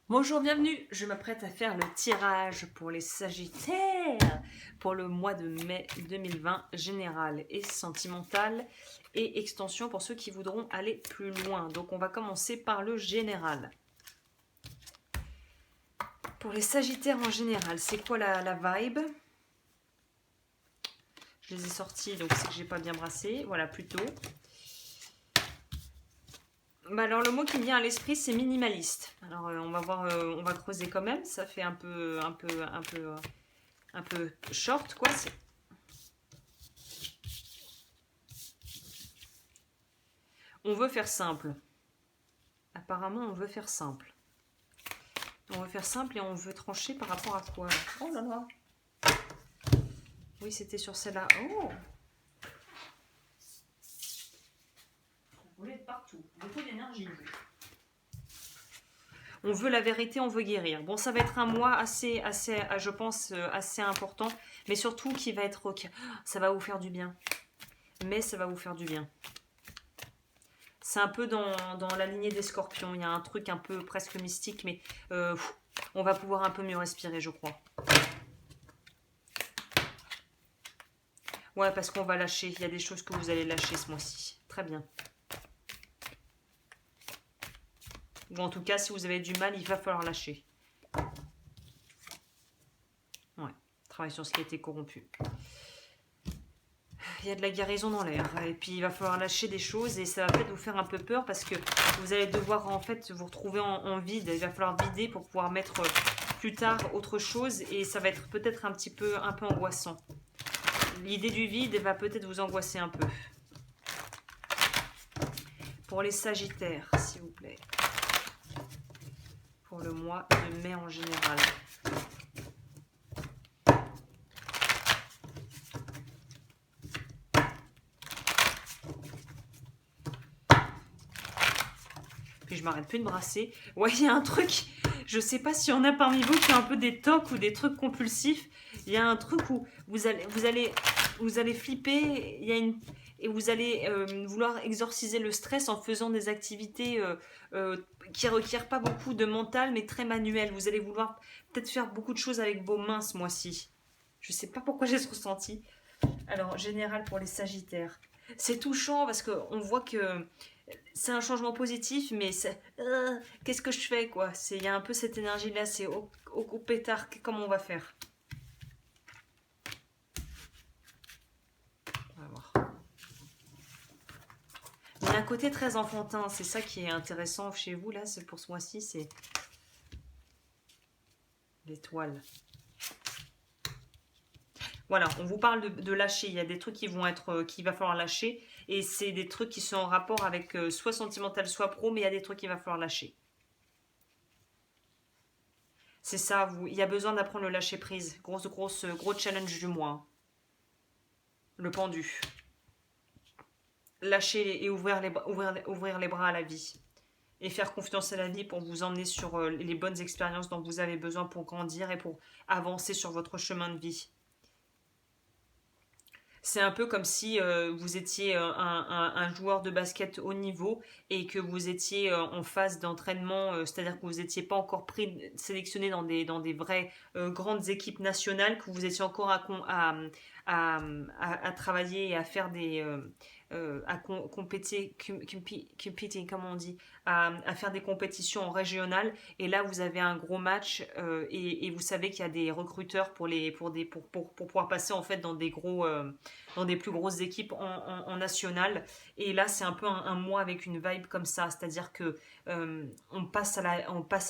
Bonjour, bienvenue. Je m'apprête à faire le tirage pour les Sagittaires pour le mois de mai 2020, général et sentimental, et extension pour ceux qui voudront aller plus loin. Donc on va commencer par le général. Pour les Sagittaires en général, c'est quoi la vibe? Je les ai sortis, donc c'est que j'ai pas bien brassé. Voilà, plutôt. Bah alors le mot qui me vient à l'esprit, c'est minimaliste. Alors on va voir, on va creuser quand même. Ça fait un peu short, quoi. On veut faire simple. Apparemment, on veut faire simple. On veut faire simple et on veut trancher par rapport à quoi? Oh là là. Oui, c'était sur celle-là. Oh, vous voulez être partout. Beaucoup d'énergie. On veut la vérité, on veut guérir. Bon, ça va être un mois assez, je pense, assez important, mais surtout qui va être, ça va vous faire du bien. Mais ça va vous faire du bien. C'est un peu dans la lignée des scorpions. Il y a un truc un peu presque mystique, mais on va pouvoir un peu mieux respirer, je crois. Ouais, parce qu'on va lâcher. Il y a des choses que vous allez lâcher ce mois-ci. Très bien. Ou en tout cas, si vous avez du mal, il va falloir lâcher. Ouais, travaille sur ce qui a été corrompu. Il y a de la guérison dans l'air. Et puis, il va falloir lâcher des choses et ça va peut-être vous faire un peu peur parce que vous allez devoir en fait vous retrouver en vide. Il va falloir vider pour pouvoir mettre plus tard autre chose et ça va être peut-être un peu angoissant. L'idée du vide va peut-être vous angoisser un peu. Pour les Sagittaires, s'il vous plaît. Pour le mois de mai en général. Puis je m'arrête plus de brasser. Ouais, il y a un truc, je sais pas si on a parmi vous qui a un peu des tocs ou des trucs compulsifs. Il y a un truc où vous allez flipper, et vous allez vouloir exorciser le stress en faisant des activités qui requièrent pas beaucoup de mental mais très manuel. Vous allez vouloir peut-être faire beaucoup de choses avec vos mains ce mois-ci. Je sais pas pourquoi j'ai ce ressenti. Alors, en général pour les Sagittaires. C'est touchant parce qu'on voit que c'est un changement positif, mais qu'est-ce que je fais, quoi? Il y a un peu cette énergie-là, c'est au pétard, comment on va faire? On va voir. Il y a un côté très enfantin, c'est ça qui est intéressant chez vous, là, pour ce mois-ci, c'est l'étoile. Voilà, on vous parle de lâcher. Il y a des trucs qui vont être, qu'il va falloir lâcher. Et c'est des trucs qui sont en rapport avec soit sentimental, soit pro, mais il y a des trucs qu'il va falloir lâcher. C'est ça, il y a besoin d'apprendre le lâcher prise. Gros challenge du mois. Le pendu. Lâcher et ouvrir les bras à la vie. Et faire confiance à la vie pour vous emmener sur les bonnes expériences dont vous avez besoin pour grandir et pour avancer sur votre chemin de vie. C'est un peu comme si vous étiez un joueur de basket haut niveau et que vous étiez en phase d'entraînement, c'est-à-dire que vous n'étiez pas encore sélectionné dans des vraies grandes équipes nationales, que vous étiez encore à travailler et à faire à competing, comment on dit, à faire des compétitions en régional. Et là, vous avez un gros match et vous savez qu'il y a des recruteurs pour pouvoir passer en fait dans des plus grosses équipes en national. Et là, c'est un peu un mois avec une vibe comme ça, c'est-à-dire que on passe à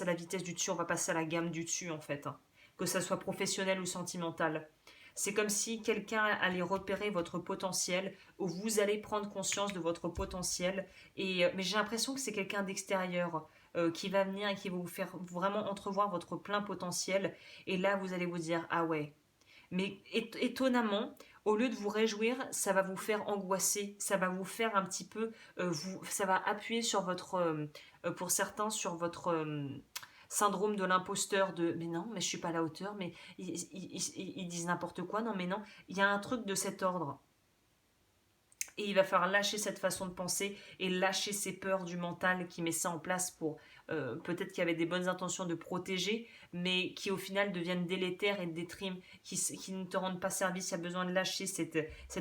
la vitesse du dessus, on va passer à la gamme du dessus en fait, hein. Que ça soit professionnel ou sentimental. C'est comme si quelqu'un allait repérer votre potentiel, ou vous allez prendre conscience de votre potentiel. Mais j'ai l'impression que c'est quelqu'un d'extérieur qui va venir et qui va vous faire vraiment entrevoir votre plein potentiel. Et là, vous allez vous dire, ah ouais. Mais étonnamment, au lieu de vous réjouir, ça va vous faire angoisser, ça va vous faire un petit peu, ça va appuyer sur pour certains, sur votre syndrome de l'imposteur de mais non, mais je suis pas à la hauteur, mais ils disent n'importe quoi, non mais non, il y a un truc de cet ordre. Et il va falloir lâcher cette façon de penser et lâcher ces peurs du mental qui met ça en place pour peut-être qu'il y avait des bonnes intentions de protéger, mais qui au final deviennent délétères et détriment, qui ne te rendent pas service. Il y a besoin de lâcher cette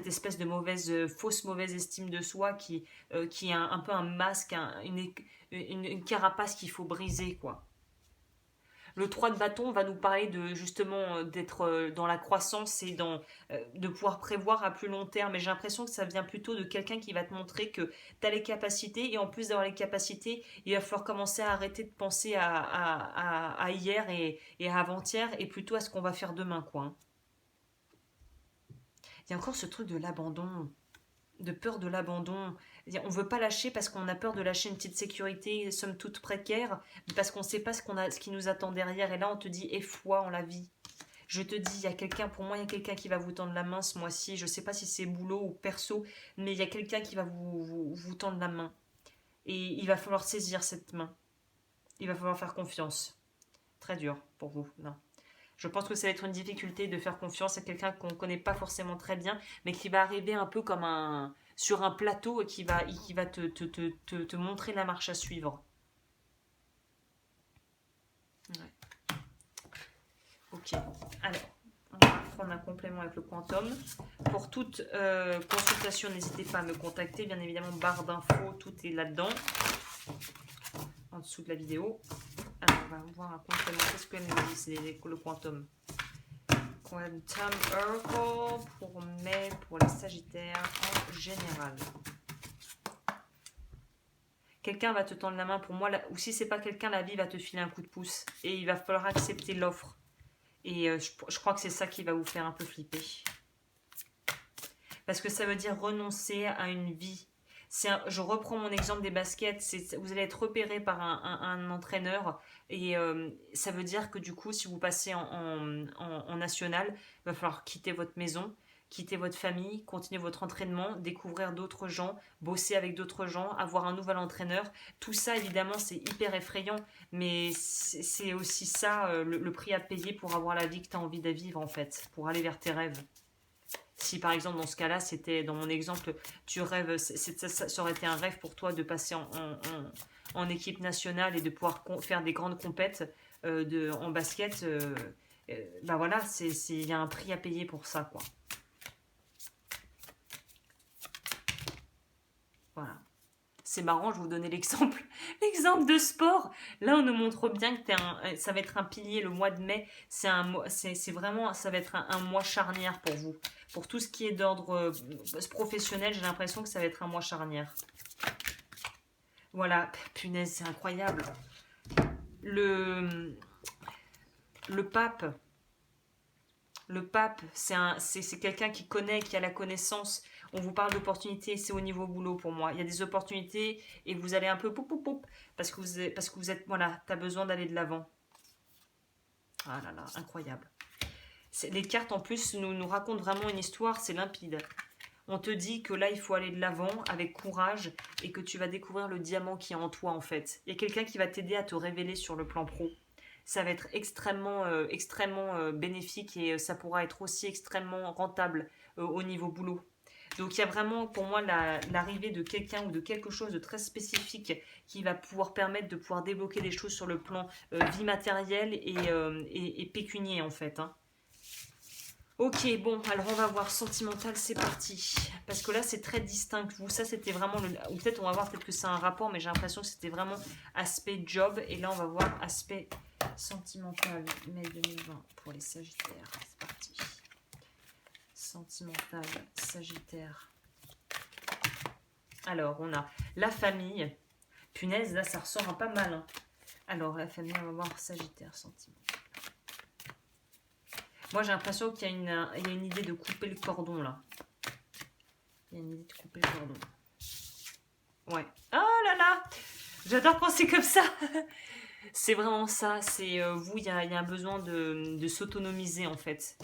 espèce de fausse mauvaise estime de soi qui est un peu un masque, une carapace qu'il faut briser, quoi. Le 3 de bâton va nous parler de justement d'être dans la croissance et de pouvoir prévoir à plus long terme. Mais j'ai l'impression que ça vient plutôt de quelqu'un qui va te montrer que tu as les capacités et en plus d'avoir les capacités, il va falloir commencer à arrêter de penser à hier et à avant-hier et plutôt à ce qu'on va faire demain, quoi, hein. Il y a encore ce truc de l'abandon, de peur de l'abandon. On ne veut pas lâcher parce qu'on a peur de lâcher une petite sécurité, somme toute précaire, parce qu'on ne sait pas ce qui nous attend derrière. Et là, on te dit, aie foi en la vie. Je te dis, il y a quelqu'un, pour moi, il y a quelqu'un qui va vous tendre la main ce mois-ci. Je ne sais pas si c'est boulot ou perso, mais il y a quelqu'un qui va vous tendre la main. Et il va falloir saisir cette main. Il va falloir faire confiance. Très dur pour vous, non. Je pense que ça va être une difficulté de faire confiance à quelqu'un qu'on ne connaît pas forcément très bien, mais qui va arriver un peu comme sur un plateau et qui va te montrer la marche à suivre. Ouais. Ok, alors, on va prendre un complément avec le quantum. Pour toute consultation, n'hésitez pas à me contacter. Bien évidemment, barre d'infos, tout est là-dedans, en dessous de la vidéo. Alors, on va voir un complément. Qu'est-ce qu'elle nous dit? C'est le quantum. Quantum Oracle pour mai, pour les Sagittaires en général. Quelqu'un va te tendre la main pour moi, ou si c'est pas quelqu'un, la vie va te filer un coup de pouce. Et il va falloir accepter l'offre. Et je crois que c'est ça qui va vous faire un peu flipper. Parce que ça veut dire renoncer à une vie. Je reprends mon exemple des baskets, vous allez être repéré par un entraîneur et ça veut dire que du coup, si vous passez en national, il va falloir quitter votre maison, quitter votre famille, continuer votre entraînement, découvrir d'autres gens, bosser avec d'autres gens, avoir un nouvel entraîneur. Tout ça, évidemment, c'est hyper effrayant, mais c'est aussi ça le prix à payer pour avoir la vie que tu as envie de vivre, en fait, pour aller vers tes rêves. Si par exemple dans ce cas-là, c'était dans mon exemple, tu rêves, ça aurait été un rêve pour toi de passer en équipe nationale et de pouvoir faire des grandes compètes en basket, bah voilà, il y a un prix à payer pour ça, quoi. Voilà. C'est marrant, je vais vous donner l'exemple de sport. Là, on nous montre bien que ça va être un pilier le mois de mai. C'est vraiment, ça va être un mois charnière pour vous. Pour tout ce qui est d'ordre professionnel, j'ai l'impression que ça va être un mois charnière. Voilà, punaise, c'est incroyable. Le pape, c'est quelqu'un qui connaît, qui a la connaissance. On vous parle d'opportunités, c'est au niveau boulot pour moi. Il y a des opportunités et vous allez un peu parce que vous êtes voilà, t'as besoin d'aller de l'avant. Ah là là, incroyable. Les cartes en plus nous racontent vraiment une histoire, c'est limpide. On te dit que là il faut aller de l'avant avec courage et que tu vas découvrir le diamant qui est en toi en fait. Il y a quelqu'un qui va t'aider à te révéler sur le plan pro. Ça va être extrêmement bénéfique et ça pourra être aussi extrêmement rentable au niveau boulot. Donc il y a vraiment pour moi l'arrivée de quelqu'un ou de quelque chose de très spécifique qui va pouvoir permettre de pouvoir débloquer des choses sur le plan vie matérielle et pécunier en fait, hein. Ok, bon, alors on va voir sentimental, c'est parti. Parce que là, c'est très distinct. Vous, ça, c'était vraiment ou peut-être on va voir peut-être que c'est un rapport, mais j'ai l'impression que c'était vraiment aspect job. Et là, on va voir aspect sentimental, mai 2020 pour les Sagittaires. C'est parti. Sentimental, Sagittaire. Alors, on a la famille. Punaise, là, ça ressort un pas mal, hein. Alors, la famille, on va voir Sagittaire, sentimental. Moi, j'ai l'impression qu'il y a une idée de couper le cordon, là. Il y a une idée de couper le cordon. Ouais. Oh là là! J'adore penser comme ça. C'est vraiment ça. C'est vous, il y a un besoin de s'autonomiser, en fait.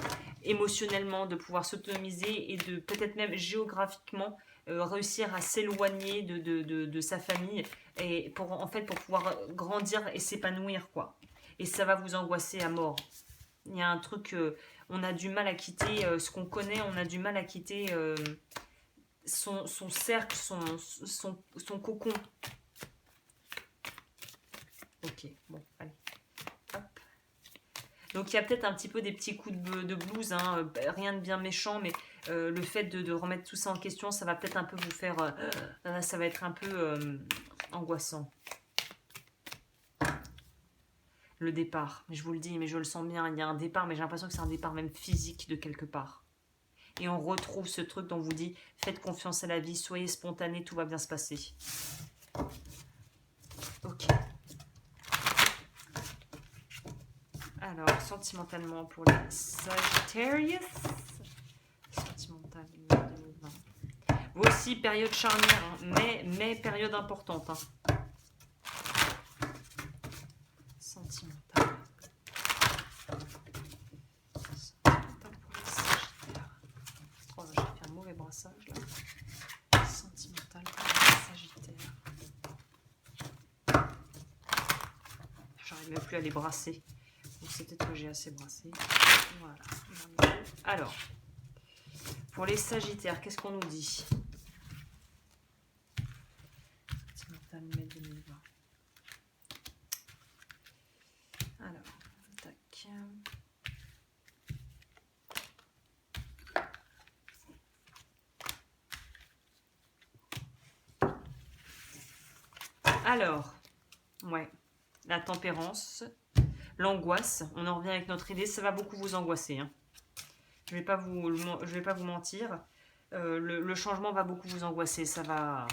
Émotionnellement, de pouvoir s'autonomiser et de peut-être même géographiquement réussir à s'éloigner de sa famille et pour pouvoir grandir et s'épanouir, quoi. Et ça va vous angoisser à mort. Il y a un truc, on a du mal à quitter ce qu'on connaît, on a du mal à quitter son cercle, son cocon. Ok, bon, allez. Hop. Donc il y a peut-être un petit peu des petits coups de blues, hein, rien de bien méchant, mais le fait de remettre tout ça en question, ça va peut-être un peu vous faire... ça va être un peu angoissant. Le départ, je vous le dis, mais je le sens bien, il y a un départ, mais j'ai l'impression que c'est un départ même physique de quelque part. Et on retrouve ce truc dont on vous dit, faites confiance à la vie, soyez spontané, tout va bien se passer. Ok. Alors, sentimentalement pour les Sagittarius. Sentimental 2020. Vous aussi, période charnière, hein, mais période importante. Hein. Sentimental. Sentimental pour les Sagittaires. Oh, j'ai fait un mauvais brassage là. Sentimental pour les Sagittaires. J'arrive même plus à les brasser. Donc c'est peut-être que j'ai assez brassé. Voilà. Alors, pour les Sagittaires, qu'est-ce qu'on nous dit? Sentimental mai 2020. Alors, tac. Alors, ouais, la tempérance, l'angoisse, on en revient avec notre idée, ça va beaucoup vous angoisser. Hein. Je vais pas vous mentir, le changement va beaucoup vous angoisser, ça va...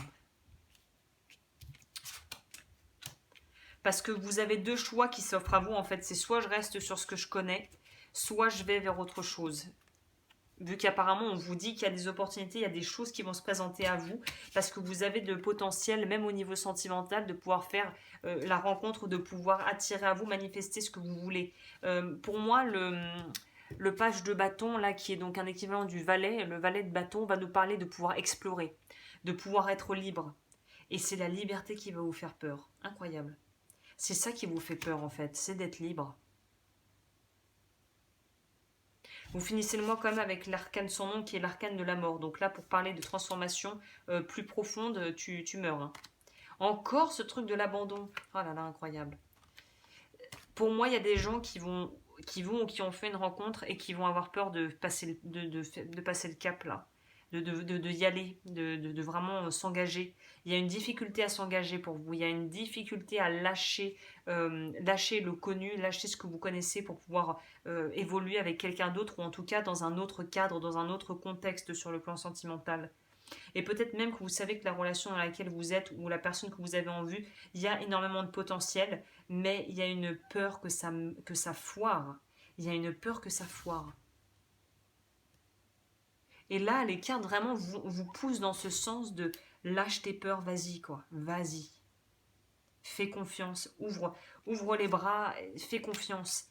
Parce que vous avez deux choix qui s'offrent à vous, en fait, c'est soit je reste sur ce que je connais, soit je vais vers autre chose. Vu qu'apparemment on vous dit qu'il y a des opportunités, il y a des choses qui vont se présenter à vous, parce que vous avez le potentiel, même au niveau sentimental, de pouvoir faire la rencontre, de pouvoir attirer à vous, manifester ce que vous voulez. Pour moi, le page de bâton, là, qui est donc un équivalent du valet, le valet de bâton va nous parler de pouvoir explorer, de pouvoir être libre. Et c'est la liberté qui va vous faire peur. Incroyable. C'est ça qui vous fait peur, en fait, c'est d'être libre. Vous finissez le mois quand même avec l'arcane sans nom qui est l'arcane de la mort. Donc là, pour parler de transformation plus profonde, tu meurs. Hein. Encore ce truc de l'abandon. Oh là là, incroyable. Pour moi, il y a des gens qui vont ou qui ont fait une rencontre et qui vont avoir peur de passer, de passer le cap là. De y aller, de vraiment s'engager. Il y a une difficulté à s'engager pour vous. Il y a une difficulté à lâcher le connu, lâcher ce que vous connaissez pour pouvoir évoluer avec quelqu'un d'autre ou en tout cas dans un autre cadre, dans un autre contexte sur le plan sentimental. Et peut-être même que vous savez que la relation dans laquelle vous êtes ou la personne que vous avez en vue, il y a énormément de potentiel, mais il y a une peur que ça foire. Il y a une peur que ça foire. Et là, les cartes vraiment vous poussent dans ce sens de lâche tes peurs, vas-y quoi, vas-y. Fais confiance, ouvre les bras, fais confiance.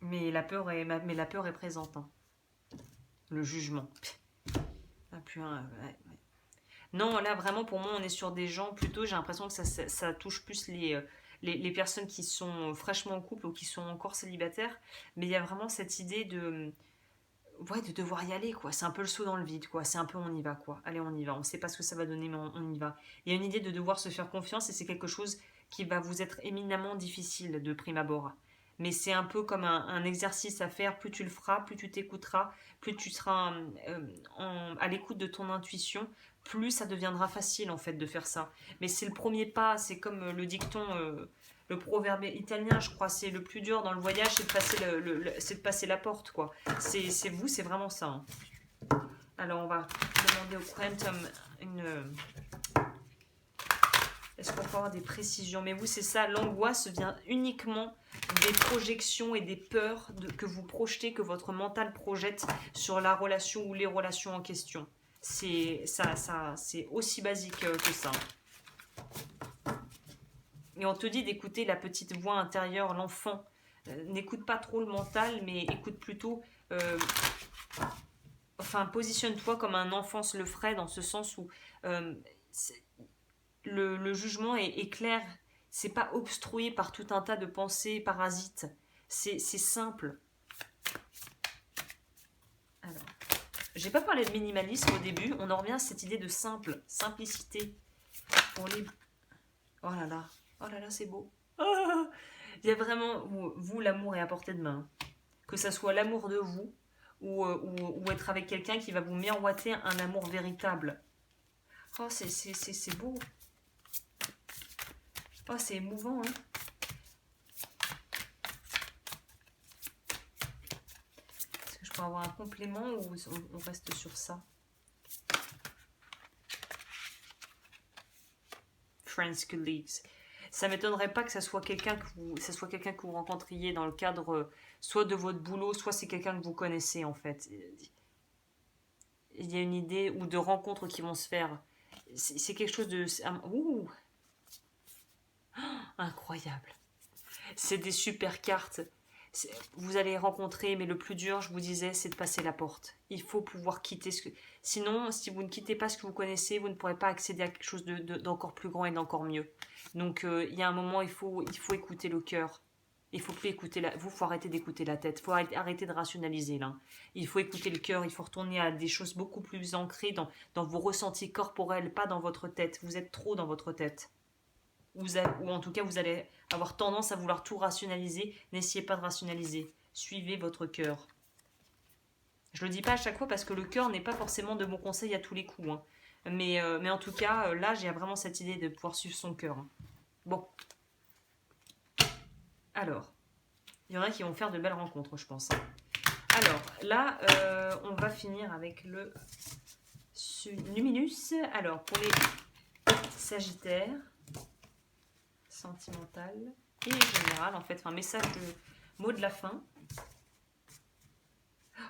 Mais la peur est présente. Hein. Le jugement. Ah, putain, ouais. Non, là vraiment pour moi on est sur des gens plutôt, j'ai l'impression que ça touche plus les personnes qui sont fraîchement en couple ou qui sont encore célibataires. Mais il y a vraiment cette idée de devoir y aller quoi. C'est un peu le saut dans le vide quoi. C'est un peu on y va quoi. Allez on y va. On sait pas ce que ça va donner mais on y va. Il y a une idée de devoir se faire confiance et c'est quelque chose qui va vous être éminemment difficile de prime abord. Mais c'est un peu comme un exercice à faire. Plus tu le feras, plus tu t'écouteras, plus tu seras à l'écoute de ton intuition, plus ça deviendra facile en fait de faire ça. Mais c'est le premier pas. C'est comme le dicton. Le proverbe italien, je crois, c'est le plus dur dans le voyage, c'est de passer, c'est de passer la porte, quoi. C'est vous, c'est vraiment ça. Hein. Alors, on va demander au Quantum est-ce qu'on peut avoir des précisions? Mais vous, c'est ça, l'angoisse vient uniquement des projections et des peurs que vous projetez, que votre mental projette sur la relation ou les relations en question. C'est aussi basique que ça. Et on te dit d'écouter la petite voix intérieure, l'enfant. N'écoute pas trop le mental, mais écoute plutôt... positionne-toi comme un enfant se le ferait, dans ce sens où le jugement est clair. C'est pas obstrué par tout un tas de pensées parasites. C'est simple. Alors, J'ai pas parlé de minimalisme au début. On en revient à cette idée de simplicité. Pour les... Oh là là, c'est beau. Ah, il y a vraiment, vous, l'amour est à portée de main. Que ça soit l'amour de vous ou être avec quelqu'un qui va vous miroiter un amour véritable. Oh, c'est beau. Oh, c'est émouvant, hein. Est-ce que je peux avoir un complément ou on reste sur ça? Friends, colleagues. Ça m'étonnerait pas que ça soit quelqu'un que vous rencontriez dans le cadre soit de votre boulot, soit c'est quelqu'un que vous connaissez en fait. Il y a une idée ou de rencontres qui vont se faire. C'est quelque chose de... Ouh, incroyable. C'est des super cartes. Vous allez rencontrer, mais le plus dur, je vous disais, c'est de passer la porte. Il faut pouvoir quitter ce que... Sinon, si vous ne quittez pas ce que vous connaissez, vous ne pourrez pas accéder à quelque chose d'encore plus grand et d'encore mieux. Donc, il y a un moment, il faut écouter le cœur. Il faut plus écouter faut arrêter d'écouter la tête. Il faut arrêter de rationaliser, là. Il faut écouter le cœur. Il faut retourner à des choses beaucoup plus ancrées dans vos ressentis corporels, pas dans votre tête. Vous êtes trop dans votre tête. Ou en tout cas, vous allez avoir tendance à vouloir tout rationaliser. N'essayez pas de rationaliser. Suivez votre cœur. Je le dis pas à chaque fois parce que le cœur n'est pas forcément de bons conseils à tous les coups. Hein. Mais en tout cas, là, j'ai vraiment cette idée de pouvoir suivre son cœur. Hein. Bon. Alors, il y en a qui vont faire de belles rencontres, je pense. Hein. Alors, là, on va finir avec le luminus. Alors, pour les Sagittaires, sentimental et général, en fait, un message de mot de la fin.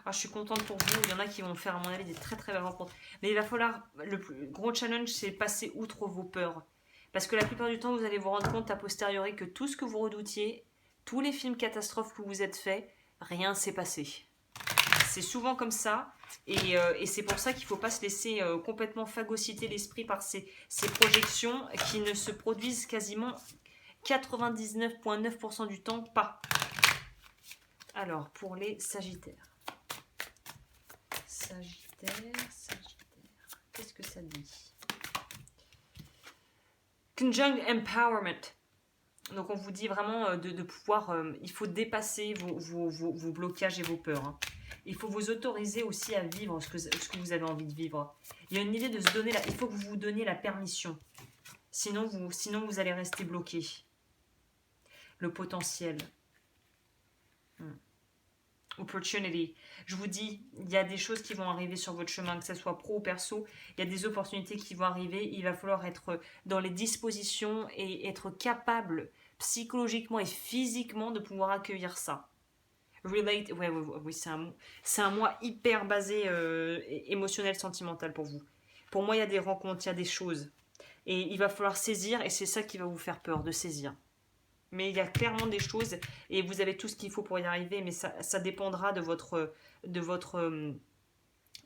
Ah, je suis contente pour vous. Il y en a qui vont faire, à mon avis, des très très belles rencontres. Mais il va falloir, le plus gros challenge, c'est passer outre vos peurs. Parce que la plupart du temps, vous allez vous rendre compte a posteriori que tout ce que vous redoutiez, tous les films catastrophes que vous êtes faits, rien s'est passé. C'est souvent comme ça. Et c'est pour ça qu'il ne faut pas se laisser complètement phagocyter l'esprit par ces projections qui ne se produisent quasiment 99,9% du temps pas. Alors, pour les Sagittaires. Sagittaire. Qu'est-ce que ça dit? Conjunct Empowerment. Donc, on vous dit vraiment de pouvoir... il faut dépasser vos blocages et vos peurs. Hein. Il faut vous autoriser aussi à vivre ce que vous avez envie de vivre. Il y a une idée de se donner... Il faut que vous vous donniez la permission. Sinon, vous allez rester bloqué. Le potentiel. Opportunity. Je vous dis, il y a des choses qui vont arriver sur votre chemin, que ce soit pro ou perso. Il y a des opportunités qui vont arriver. Il va falloir être dans les dispositions et être capable psychologiquement et physiquement de pouvoir accueillir ça. Relate, oui, c'est un mois hyper basé émotionnel, sentimental pour vous. Pour moi, il y a des rencontres, il y a des choses. Et il va falloir saisir, et c'est ça qui va vous faire peur, de saisir. Mais il y a clairement des choses, et vous avez tout ce qu'il faut pour y arriver, mais ça dépendra de votre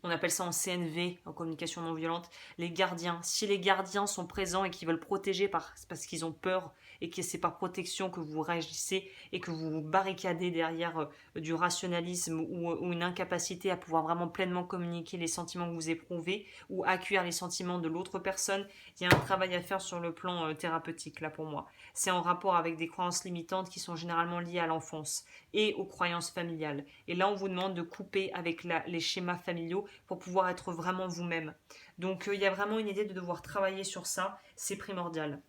on appelle ça en CNV, en communication non violente, les gardiens. Si les gardiens sont présents et qu'ils veulent protéger parce qu'ils ont peur et que c'est par protection que vous réagissez et que vous vous barricadez derrière du rationalisme ou une incapacité à pouvoir vraiment pleinement communiquer les sentiments que vous éprouvez ou accueillir les sentiments de l'autre personne, il y a un travail à faire sur le plan thérapeutique là pour moi. C'est en rapport avec des croyances limitantes qui sont généralement liées à l'enfance et aux croyances familiales. Et là, on vous demande de couper avec les schémas familiaux pour pouvoir être vraiment vous-même. Donc, il y a vraiment une idée de devoir travailler sur ça. C'est primordial.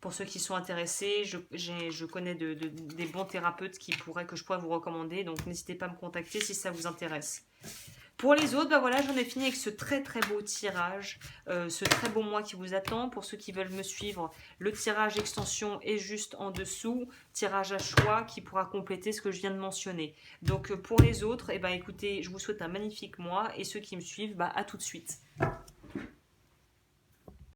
Pour ceux qui sont intéressés, je connais des bons thérapeutes que je pourrais vous recommander. Donc, n'hésitez pas à me contacter si ça vous intéresse. Pour les autres, ben voilà, j'en ai fini avec ce très très beau tirage, ce très beau mois qui vous attend. Pour ceux qui veulent me suivre, le tirage extension est juste en dessous, tirage à choix qui pourra compléter ce que je viens de mentionner. Donc pour les autres, eh ben, écoutez, je vous souhaite un magnifique mois et ceux qui me suivent, à tout de suite.